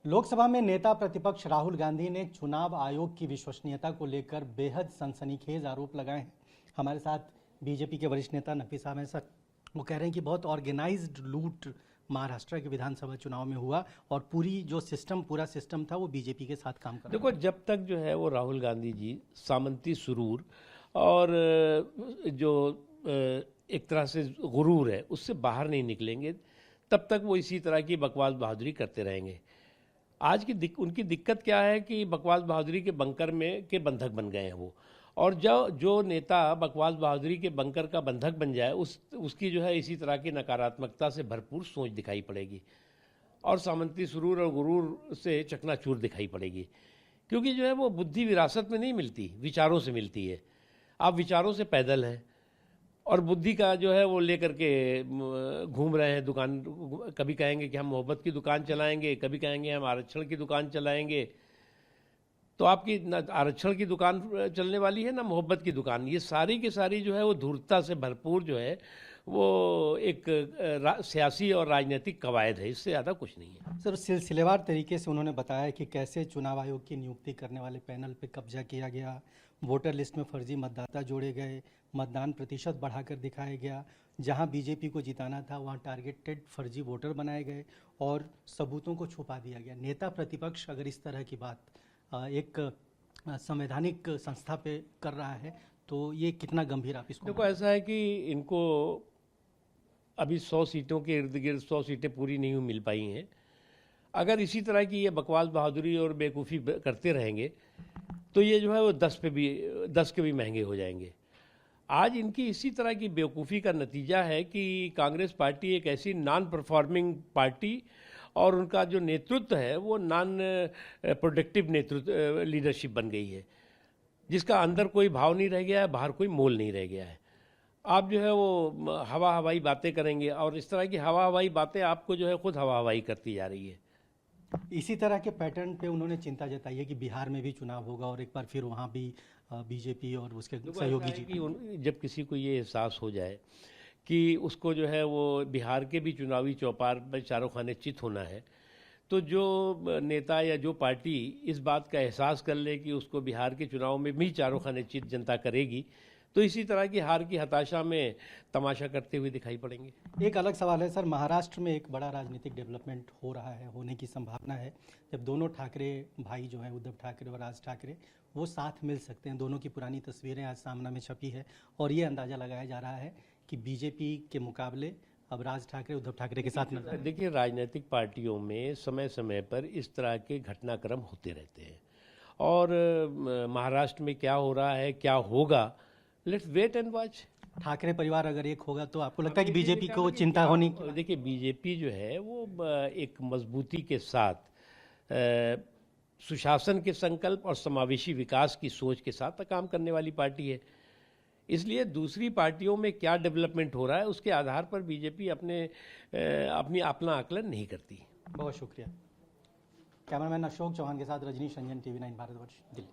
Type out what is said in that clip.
लोकसभा में नेता प्रतिपक्ष राहुल गांधी ने चुनाव आयोग की विश्वसनीयता को लेकर बेहद सनसनीखेज आरोप लगाए हैं। हमारे साथ बीजेपी के वरिष्ठ नेता नकवी साहब हैं। सर, वो कह रहे हैं कि बहुत ऑर्गेनाइज्ड लूट महाराष्ट्र के विधानसभा चुनाव में हुआ और पूरा सिस्टम था वो बीजेपी के साथ काम कर रहा देखो, जब तक जो है वो राहुल गांधी जी सामंती सुरूर और जो एक तरह से गुरूर है उससे बाहर नहीं निकलेंगे, तब तक वो इसी तरह की बकवास बहादुरी करते रहेंगे। आज की उनकी दिक्कत क्या है कि बकवास बहादुरी के बंकर में के बंधक बन गए हैं वो। और जो नेता बकवास बहादुरी के बंकर का बंधक बन जाए उसकी जो है इसी तरह की नकारात्मकता से भरपूर सोच दिखाई पड़ेगी और सामंती सुरूर और गुरूर से चकनाचूर दिखाई पड़ेगी। क्योंकि जो है वो बुद्धि विरासत में नहीं मिलती, विचारों से मिलती है। आप विचारों से पैदल हैं और बुद्धि का जो है वो लेकर के घूम रहे हैं दुकान। कभी कहेंगे कि हम मोहब्बत की दुकान चलाएंगे, कभी कहेंगे हम आरक्षण की दुकान चलाएंगे। तो आपकी ना आरक्षण की दुकान चलने वाली है ना मोहब्बत की दुकान। ये सारी की सारी जो है वो धूर्तता से भरपूर जो है वो एक सियासी और राजनीतिक कवायद है, इससे ज़्यादा कुछ नहीं है। सर, सिलसिलेवार तरीके से उन्होंने बताया कि कैसे चुनाव आयोग की नियुक्ति करने वाले पैनल पर कब्जा किया गया, वोटर लिस्ट में फर्जी मतदाता जोड़े गए, मतदान प्रतिशत बढ़ाकर दिखाया गया, जहां बीजेपी को जिताना था वहां टारगेटेड फर्जी वोटर बनाए गए और सबूतों को छुपा दिया गया। नेता प्रतिपक्ष अगर इस तरह की बात एक संवैधानिक संस्था पे कर रहा है तो ये कितना गंभीर आप इसको? देखो, ऐसा है कि इनको अभी 100 सीटों के इर्द गिर्द 100 सीटें पूरी नहीं मिल पाई हैं। अगर इसी तरह की ये बकवास बहादुरी और बेवकूफ़ी करते रहेंगे तो ये जो है वो 10 के भी महंगे हो जाएंगे। आज इनकी इसी तरह की बेवकूफ़ी का नतीजा है कि कांग्रेस पार्टी एक ऐसी नॉन परफॉर्मिंग पार्टी और उनका जो नेतृत्व है वो नॉन प्रोडक्टिव नेतृत्व लीडरशिप बन गई है, जिसका अंदर कोई भाव नहीं रह गया है, बाहर कोई मोल नहीं रह गया है। आप जो है वो हवा हवाई बातें करेंगे और इस तरह की हवा हवाई बातें आपको जो है खुद हवा हवाई करती जा रही है। इसी तरह के पैटर्न पे उन्होंने चिंता जताई है कि बिहार में भी चुनाव होगा और एक बार फिर वहाँ भी बीजेपी और उसके सहयोगी जी। जब किसी को ये एहसास हो जाए कि उसको जो है वो बिहार के भी चुनावी चौपार पर चारों खाने चित होना है, तो जो नेता या जो पार्टी इस बात का एहसास कर ले कि उसको बिहार के चुनाव में भी चारों खाने चित जनता करेगी, तो इसी तरह की हार की हताशा में तमाशा करते हुए दिखाई पड़ेंगे। एक अलग सवाल है सर, महाराष्ट्र में एक बड़ा राजनीतिक डेवलपमेंट हो रहा है, होने की संभावना है जब दोनों ठाकरे भाई जो हैं उद्धव ठाकरे और राज ठाकरे वो साथ मिल सकते हैं। दोनों की पुरानी तस्वीरें आज सामना में छपी है और ये अंदाज़ा लगाया जा रहा है कि बीजेपी के मुकाबले अब राज ठाकरे उद्धव ठाकरे के साथ नजर। देखिए, राजनीतिक पार्टियों में समय समय पर इस तरह के घटनाक्रम होते रहते हैं और महाराष्ट्र में क्या हो रहा है, क्या होगा, let's wait and watch. Thackeray परिवार अगर एक होगा तो आपको लगता है कि बीजेपी को चिंता होनी? देखिए, बीजेपी जो है वो एक मजबूती के साथ सुशासन के संकल्प और समावेशी विकास की सोच के साथ काम करने वाली पार्टी है। इसलिए दूसरी पार्टियों में क्या डेवलपमेंट हो रहा है उसके आधार पर बीजेपी अपना आकलन नहीं करती। बहुत शुक्रिया। कैमरामैन अशोक चौहान के साथ रजनीश रंजन, TV9 भारतवर्ष, दिल्ली।